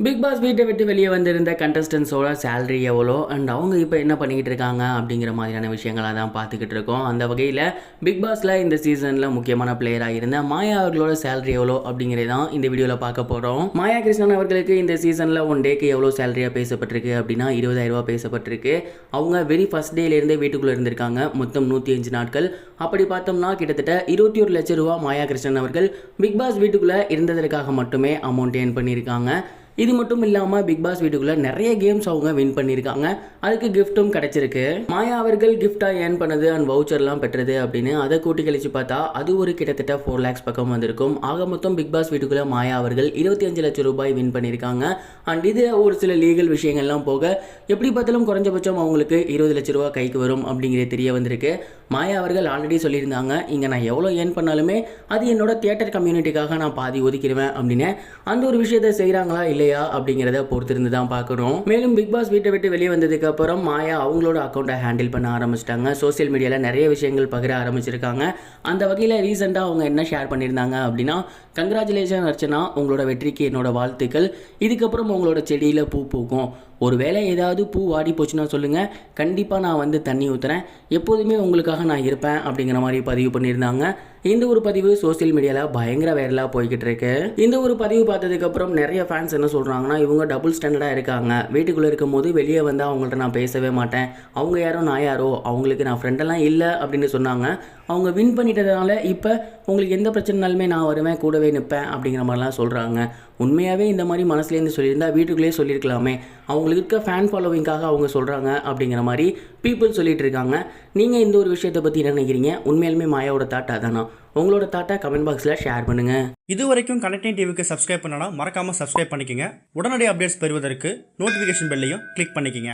Big pass வீட்டை விட்டு வெளியே வந்திருந்த கண்டஸ்டன்ஸோட சேலரி எவ்வளோ அண்ட் அவங்க இப்போ என்ன பண்ணிக்கிட்டு இருக்காங்க அப்படிங்கிற மாதிரியான விஷயங்களை தான் பார்த்துக்கிட்டு இருக்கோம். அந்த வகையில் பிக் பாஸில் இந்த சீசனில் முக்கியமான பிளேயராக இருந்த மாயா அவர்களோட சேலரி எவ்வளோ அப்படிங்கிறது தான் இந்த வீடியோவில் பார்க்க போகிறோம். மாயா கிருஷ்ணன் அவர்களுக்கு இந்த சீசனில் ஒன் டேக்கு எவ்வளோ சேலரியாக பேசப்பட்டிருக்கு அப்படின்னா 20,000 ரூபா பேசப்பட்டிருக்கு. அவங்க வெரி ஃபர்ஸ்ட் டேலேருந்தே வீட்டுக்குள்ளே இருந்திருக்காங்க. மொத்தம் 105 நாட்கள். அப்படி பார்த்தோம்னா கிட்டத்தட்ட 21 லட்சம் ரூபா மாயா கிருஷ்ணன் அவர்கள் பிக் பாஸ் வீட்டுக்குள்ளே இருந்ததற்காக மட்டுமே அமௌண்ட் ஏர்ன் பண்ணியிருக்காங்க. இது மட்டும் இல்லாமல் பிக் பாஸ் வீட்டுக்குள்ள நிறைய கேம்ஸ் அவங்க வின் பண்ணியிருக்காங்க. அதுக்கு கிஃப்ட்டும் கிடைச்சிருக்கு. மாயா அவர்கள் கிஃப்டாக ஏர்ன் பண்ணது அண்ட் வவுச்சர்லாம் பெற்றது அப்படின்னு அதை கூட்டி கழிச்சு பார்த்தா அது ஒரு கிட்டத்தட்ட 4 lakhs பக்கம் வந்திருக்கும். ஆக மொத்தம் பிக் பாஸ் வீட்டுக்குள்ள மாயா அவர்கள் 25 லட்சம் ரூபாய் வின் பண்ணியிருக்காங்க. அண்ட் இது ஒரு சில லீகல் விஷயங்கள்லாம் போக எப்படி பார்த்தாலும் குறைஞ்சபட்சம் அவங்களுக்கு 20 லட்சம் ரூபா கைக்கு வரும் அப்படிங்கிறது தெரிய வந்திருக்கு. மாயா அவர்கள் ஆல்ரெடி சொல்லியிருந்தாங்க, இங்கே நான் எவ்வளோ ஏர்ன் பண்ணாலுமே அது என்னோட தியேட்டர் கம்யூனிட்டிக்காக நான் பாதி ஒதுக்கிடுவேன் அப்படின்னு. அந்த ஒரு விஷயத்தை செய்கிறாங்களா இல்லையா அப்படிங்கிறத பொறுத்திருந்து தான் பார்க்கணும். மேலும் பிக் பாஸ் வீட்டை விட்டு வெளியே வந்ததுக்கு அப்புறம் மாயா அவங்களோட அக்கௌண்ட்டை ஹேண்டில் பண்ண ஆரம்பிச்சிட்டாங்க. சோசியல் மீடியாவில் நிறைய விஷயங்கள் பகிர ஆரம்பிச்சிருக்காங்க. அந்த வகையில் ரீசெண்டாக அவங்க என்ன ஷேர் பண்ணியிருந்தாங்க அப்படின்னா, கங்க்ராச்சுலேஷன் அர்ச்சனா, உங்களோட வெற்றிக்கு என்னோட வாழ்த்துக்கள். இதுக்கப்புறம் உங்களோட செடியில் பூ பூக்கும். ஒருவேளை ஏதாவது பூ வாடி போச்சுன்னா சொல்லுங்கள், கண்டிப்பாக நான் வந்து தண்ணி ஊற்றுறேன், எப்போதுமே உங்களுக்காக நான் இருப்பேன் அப்படிங்கிற மாதிரி பதிவு பண்ணியிருந்தாங்க. இந்த ஒரு பதிவு சோசியல் மீடியாவில் பயங்கர வைரலாக போய்கிட்டு இருக்கு. இந்த ஒரு பதிவு பார்த்ததுக்கப்புறம் நிறைய ஃபேன்ஸ் என்ன சொல்கிறாங்கன்னா, இவங்க டபுள் ஸ்டாண்டர்டாக இருக்காங்க. வீட்டுக்குள்ளே இருக்கும் போது வெளியே வந்தால் அவங்கள்ட்ட நான் பேசவே மாட்டேன், அவங்க யாரோ நான் யாரோ, அவங்களுக்கு நான் ஃப்ரெண்டெல்லாம் இல்லை அப்படின்னு சொன்னாங்க. அவங்க வின் பண்ணிட்டதுனால இப்போ உங்களுக்கு எந்த பிரச்சனைனாலுமே நான் வருவேன், கூடவே நிற்பேன் அப்படிங்கிற மாதிரிலாம் சொல்கிறாங்க. உண்மையாகவே இந்த மாதிரி மனசுலேருந்து சொல்லியிருந்தா வீட்டுக்குள்ளேயே சொல்லியிருக்கலாமே. அவங்களுக்கு இருக்க ஃபேன் ஃபாலோவிங்காக அவங்க சொல்கிறாங்க அப்படிங்கிற மாதிரி பீப்புள் சொல்லிட்டு இருக்காங்க. நீங்கள் இந்த ஒரு விஷயத்தை பற்றி என்ன நினைக்கிறீங்க? உண்மையாலுமே மாயாவோட தாட்டா தானா? உங்களோட தாட்டா கமெண்ட் பாக்ஸில் ஷேர் பண்ணுங்கள். இது வரைக்கும் கனெக்டிங் டிவிக்கு சப்ஸ்கிரைப் பண்ணனா மறக்காமல் சப்ஸ்கிரைப் பண்ணிக்கங்க. உடனடி அப்டேட்ஸ் பெறுவதற்கு நோட்டிஃபிகேஷன் பெல்லையும் கிளிக் பண்ணிக்கங்க.